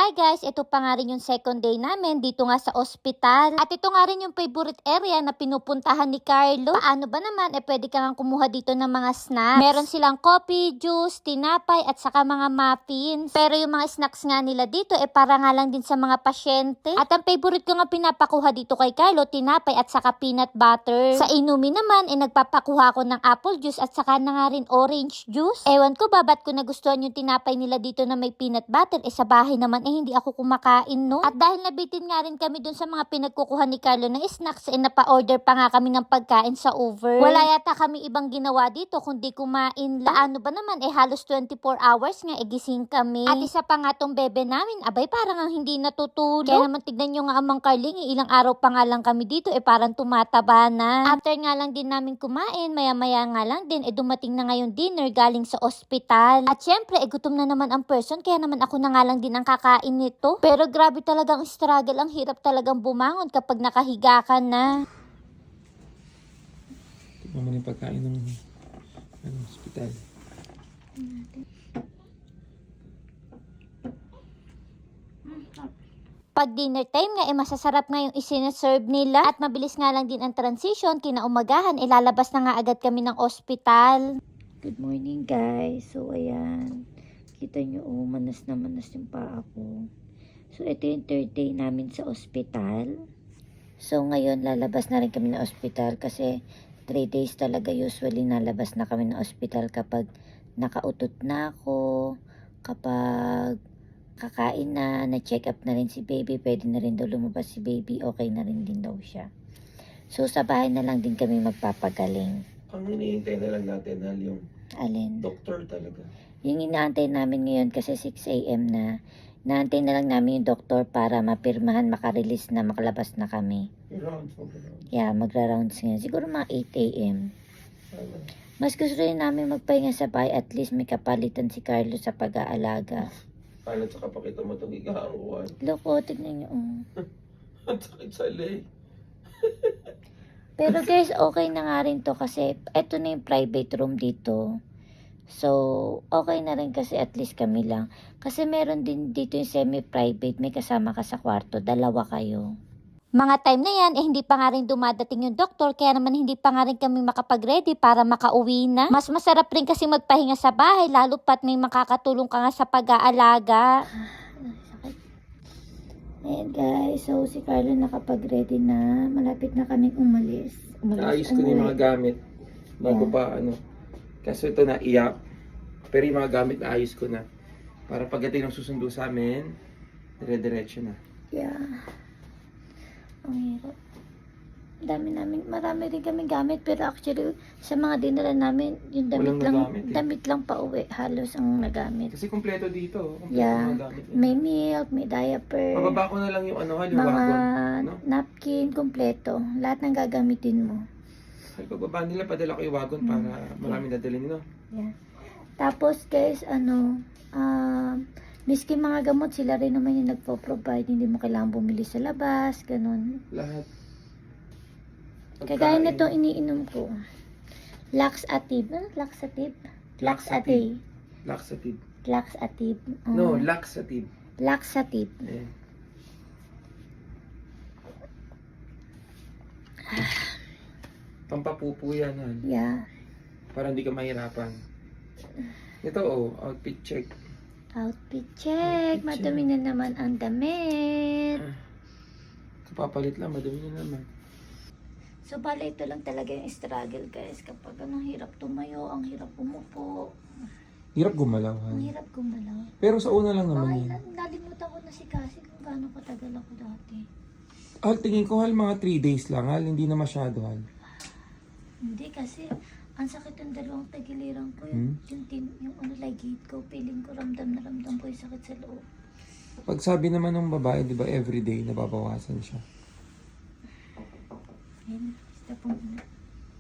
Hi guys, ito pa nga rin yung second day namin dito nga sa ospital. At ito nga rin yung favorite area na pinupuntahan ni Carlo. Paano ba naman, pwede ka nga kumuha dito ng mga snacks. Meron silang coffee, juice, tinapay at saka mga muffins. Pero yung mga snacks nga nila dito, para nga lang din sa mga pasyente. At ang favorite ko nga pinapakuha dito kay Carlo, tinapay at saka peanut butter. Sa inumin naman, nagpapakuha ko ng apple juice at saka na nga rin orange juice. Ewan ko ba, ba't ko nagustuhan yung tinapay nila dito na may peanut butter, sa bahay naman hindi ako kumakain, no? At dahil nabitin nga rin kami dun sa mga pinagkukuha ni Carlo ng snacks, napa-order pa nga kami ng pagkain sa over. Wala yata kami ibang ginawa dito kundi kumain lang. Paano ba naman, halos 24 hours nga gising kami. At isa pa nga tong bebe namin, abay parang ang hindi natutulog. Kaya naman tignan nyo nga amang Carling, ilang araw pa nga lang kami dito, parang tumataba na. After nga lang din namin kumain, maya-maya nga lang din, dumating na ngayon dinner galing sa ospital. At syempre, gutom na naman ang person, kaya naman ako na nga lang din ang kakain nito. Pero grabe talagang struggle, ang hirap talagang bumangon kapag nakahiga ka na. Tignan mo na yung pagkain ng hospital. Pag dinner time nga, masasarap nga yung isinaserve nila. At mabilis nga lang din ang transition, kinaumagahan, lalabas na nga agad kami ng ospital. Good morning guys. So ayan, kita nyo, manas na manas yung paa ko. So ito yung third day namin sa ospital. So ngayon, lalabas na rin kami ng ospital kasi 3 days talaga usually nalabas na kami ng ospital kapag nakautot na ako, kapag kakain na, na-check up na rin si baby, pwede na rin daw lumabas si baby, okay na rin din daw siya. So sa bahay na lang din kami magpapagaling. Ang hinihintay na lang natin, yung Alin? doktor talaga. Yung inaantay namin ngayon kasi 6 AM na, naantay na lang namin yung doktor para mapirmahan, makarelease na, makalabas na kami. Rounds. Yeah, magra-rounds ngayon. Siguro mga 8 AM. Mas gusto rin namin magpahinga sa bahay, at least may kapalitan si Carlo sa pag-aalaga. Paano sa kapakita mo itong ikaharuan? Loko, tignan nyo. Ang sakit sa leg. Pero guys, okay na nga rin to kasi eto na yung private room dito. So, okay na rin kasi at least kami lang. Kasi meron din dito yung semi-private, may kasama ka sa kwarto, 2 kayo. Mga time na yan, hindi pa nga rin dumadating yung doktor, kaya naman hindi pa nga rin kami makapag-ready para makauwi na. Mas masarap rin kasi magpahinga sa bahay, lalo pat may makakatulong ka nga sa pag-aalaga. Ayan guys, so si Carlo nakapag-ready na, malapit na kaming umalis. Naayos ko na yung mga gamit bago pa Kaso ito naiyak. Pero yung mga gamit naayos ko na. Para pagdating ng susundo sa amin, dire-diretso na. Yeah. Ang hirap. Marami rin kami gamit, pero actually sa mga dinala namin, yung damit lang pa uwi, halos ang nagamit. Kasi kumpleto dito. Yeah. Mga gamit. May milk, may diaper, Pababa ko na lang yung yung mga wagon. No? napkin, kumpleto. Lahat ng gagamitin mo. Ay, pagbaba nila, padala ko yung wagon para maraming dadalhin, no? Yeah. Tapos guys, miski mga gamot, sila rin naman yung nagpo-provide. Hindi mo kailangan bumili sa labas, ganun. Lahat. Kagaya na itong iniinom ko. Laxative. Ano? Laxative? Laxative. Laxative. No, laxative. Laxative. Yeah. Pampapupo yan, han. Yeah. Para hindi ka mahirapan. Ito, outfit check. Outfit check. Madumi na naman ang damit. Kapapalit lang, madumi na naman. So, bala ito lang talaga yung struggle, guys. Kapag ang hirap tumayo, ang hirap umupo, Hirap gumalaw, han. ang hirap gumalaw. Pero sa una lang naman Ay, yun. nalimutan ko na si Cassie kung gaano katagal ako dati. Tingin ko, mga 3 days lang, hindi na masyado, Hindi kasi, ang sakit ng dalawang tagiliran ko. Yung gate ko, feeling ko ramdam ko yung sakit sa loob. Pag sabi naman ng babae, di ba, everyday nababawasan siya. Ayun, stop mo muna.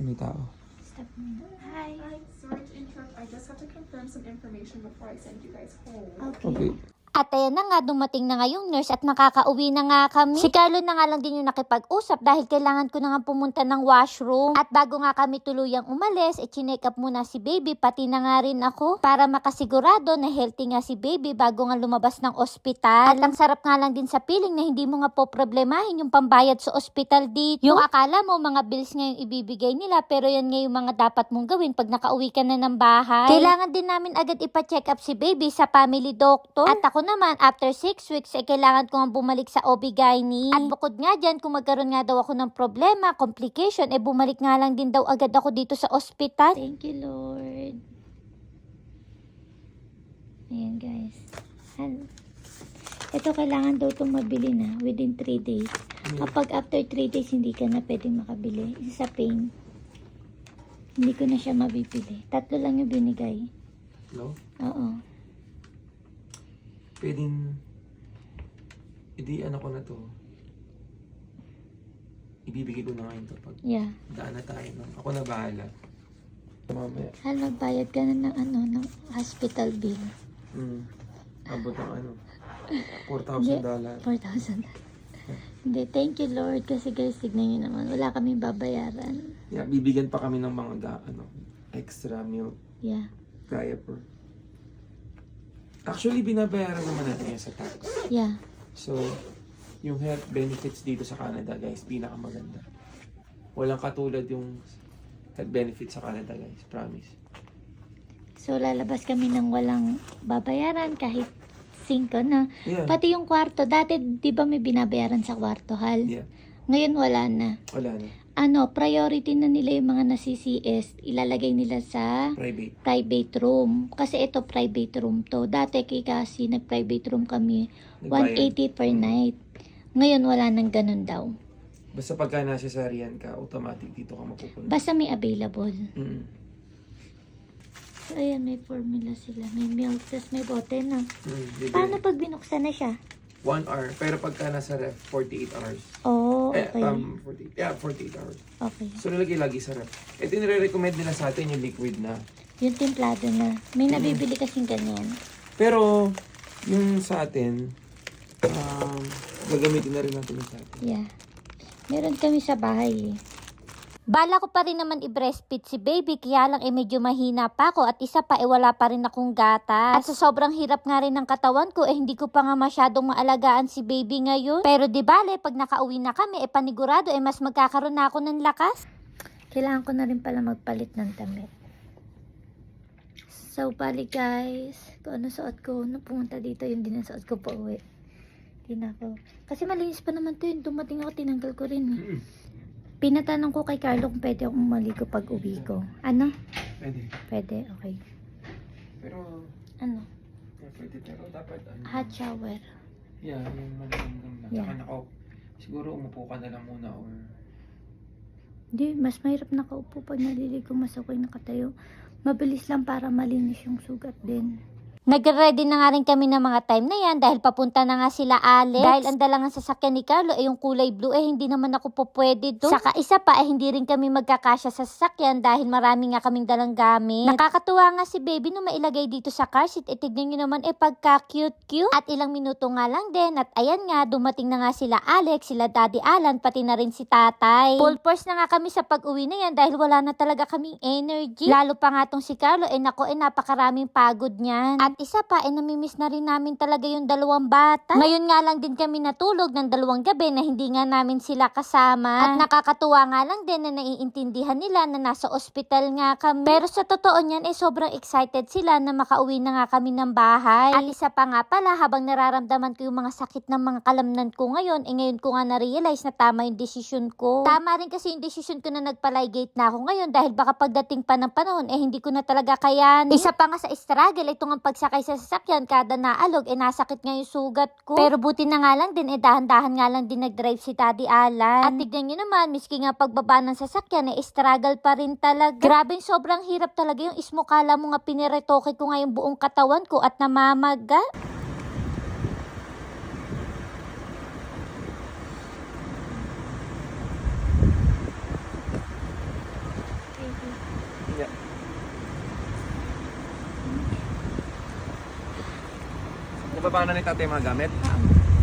May tao. Stop mo muna. Hi. Hi, sorry to interrupt. I just have to confirm some information before I send you guys home. Okay. At ayan na nga, dumating na nga yung nurse at nakakauwi na nga kami. Si Carlo na nga lang din yung nakipag-usap dahil kailangan ko na nga pumunta ng washroom. At bago nga kami tuluyang umalis, chinek up muna si baby, pati na nga rin ako para makasigurado na healthy nga si baby bago nga lumabas ng ospital. At ang sarap nga lang din sa piling na hindi mo nga po problemahin yung pambayad sa ospital dito. Yung akala mo mga bills nga yung ibibigay nila, pero yan nga yung mga dapat mong gawin pag nakauwi ka na ng bahay. Kailangan din namin agad ipa-check up si baby sa family doctor. At ako naman, after 6 weeks, kailangan ko nga bumalik sa OB-GYN. At bukod nga dyan, kung magkaroon nga daw ako ng problema, complication, bumalik nga lang din daw agad ako dito sa ospital. Thank you, Lord. Ayan, guys. Ito, kailangan daw itong mabili na within 3 days. Kapag after 3 days, hindi ka na pwedeng makabili. Isa sa pain. Hindi ko na siya mabibili. 3 lang yung binigay. No? Oo. Pwedeng, ano ko na to. Ibibigay ko na ngayon to pag Yeah. daan na tayo. No? Ako na bahala. Mamaya. Hal, magbayad ka na ng hospital bill. Abot ang $4,000. 4,000. Hindi, thank you Lord. Kasi guys, tignan nyo naman. Wala kaming babayaran. Yeah, bibigyan pa kami ng mga extra milk, Yeah. diaper. Actually, binabayaran naman natin yan sa tax. Yeah. So, yung health benefits dito sa Canada, guys, pinakamaganda. Walang katulad yung health benefits sa Canada, guys. Promise. So, lalabas kami ng walang babayaran kahit 5 na. Yeah. Pati yung kwarto. Dati, di ba may binabayaran sa kwarto, Hal? Yeah. Ngayon, wala na. Wala na. Priority na nila yung mga nasi-CS, ilalagay nila sa private room. Kasi ito private room to. Dati kasi nag-private room kami, 180 per night. Ngayon wala nang ganun daw. Basta pagka nasasarian ka, automatic dito ka mapupunta. Basta may available. So ayan, may formula sila. May milk, tapos may bote na. Paano pag binuksan na siya? 1 hour. Pero pagka nasa ref, 48 hours. Oh, okay. 48 hours. Okay. So, nilagay lagi sa ref. Ito yung nire-recommend nila sa atin, yung liquid na. Yung templado na. May nabibili kasing ganyan. Pero, yung sa atin, gagamitin na rin natin yung sa atin. Yeah. Meron kami sa bahay eh. Bala ko pa rin naman i-breastfeed si baby, kaya lang medyo mahina pa ako at isa pa wala pa rin akong gatas. At sa sobrang hirap nga rin ng katawan ko hindi ko pa nga masyadong maalagaan si baby ngayon. Pero di bale, pag nakauwi na kami panigurado mas magkakaroon na ako ng lakas. Kailangan ko na rin pala magpalit ng damit. So bali guys, kung ano suot ko, nung pumunta dito yung din ang suot ko pa uwi. Tinakaw. Kasi malinis pa naman to yun, dumating ako, tinanggal ko rin. Pinatanong ko kay Carlo kung pwede akong maligo pag uwi ko. Ano? Pwede. Pwede, okay. Pero, Ano? pwede. Pero dapat, Hot shower. Yeah, yung malamang lang. Yeah. Siguro umupo ka na lang muna or... Hindi, mas mahirap nakaupo pag naliligo, mas okay nakatayo. Mabilis lang para malinis yung sugat din. Nag-ready na nga rin kami ng mga time na yan dahil papunta na nga sila Alex. Dahil ang dalangan sasakyan ni Carlo yung kulay blue hindi naman ako po pwede doon. Saka isa pa hindi rin kami magkakasya sa sasakyan dahil marami nga kaming dalang gamit. Nakakatuwa nga si baby no mailagay dito sa car seat. Tignan nyo naman pagka-cute-cute. At ilang minuto nga lang din at ayan nga dumating na nga sila Alex, sila Daddy Alan, pati na rin si Tatay. Full force na nga kami sa pag-uwi na yan dahil wala na talaga kaming energy. Lalo pa nga tong si Carlo napakaraming pagod niyan. At isa pa, namimiss na rin namin talaga yung 2 bata. Ngayon nga lang din kami natulog ng 2 gabi na hindi nga namin sila kasama. At nakakatuwa nga lang din na naiintindihan nila na nasa ospital nga kami. Pero sa totoo niyan, sobrang excited sila na makauwi na nga kami ng bahay. At isa pa nga pala, habang nararamdaman ko yung mga sakit ng mga kalamnan ko ngayon, ngayon ko nga na-realize na tama yung desisyon ko. Tama rin kasi yung desisyon ko na nagpalaygate na ako ngayon dahil baka pagdating pa ng panahon, hindi ko na talaga kayanin. Isa pa nga sa struggle, ito nga pagsakay sa sasakyan, kada naalog, nasakit nga yung sugat ko. Pero buti na nga lang din, dahan-dahan nga lang din nag-drive si Daddy Alan. At tignan nyo naman, miski nga pagbaba ng sasakyan, struggle pa rin talaga. Grabe, sobrang hirap talaga yung ismukala mo nga piniretoke ko nga yung buong katawan ko at namamaga. Nababa na ni tatay mga gamit.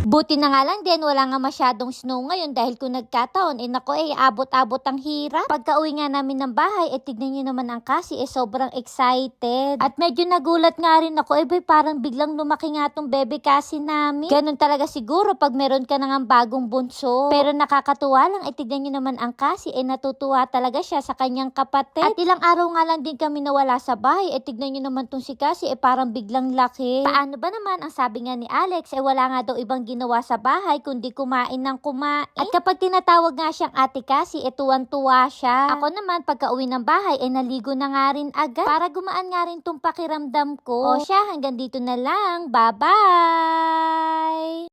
Buti na nga lang din, wala nga masyadong snow ngayon dahil kung nagkataon, nako abot-abot ang hirap. Pagka uwi nga namin ng bahay, tignan nyo naman ang kasi, sobrang excited. At medyo nagulat nga rin ako, parang biglang lumaki nga tong bebe kasi namin. Ganun talaga siguro pag meron ka nang bagong bunso. Pero nakakatuwa lang, tignan nyo naman ang kasi, natutuwa talaga siya sa kanyang kapatid. At ilang araw nga lang din kami nawala sa bahay, tignan nyo naman tong si kasi, parang biglang laki. Paano ba naman, ang sabi nga ni Alex, wala nga daw ibang ginawa sa bahay kundi kumain ng kumain. At kapag tinatawag nga siyang ate kasi, tuwan-tuwa siya. Ako naman pagka uwi ng bahay naligo na nga rin agad para gumaan nga rin tong pakiramdam ko. O siya, hanggang dito na lang. Bye-bye!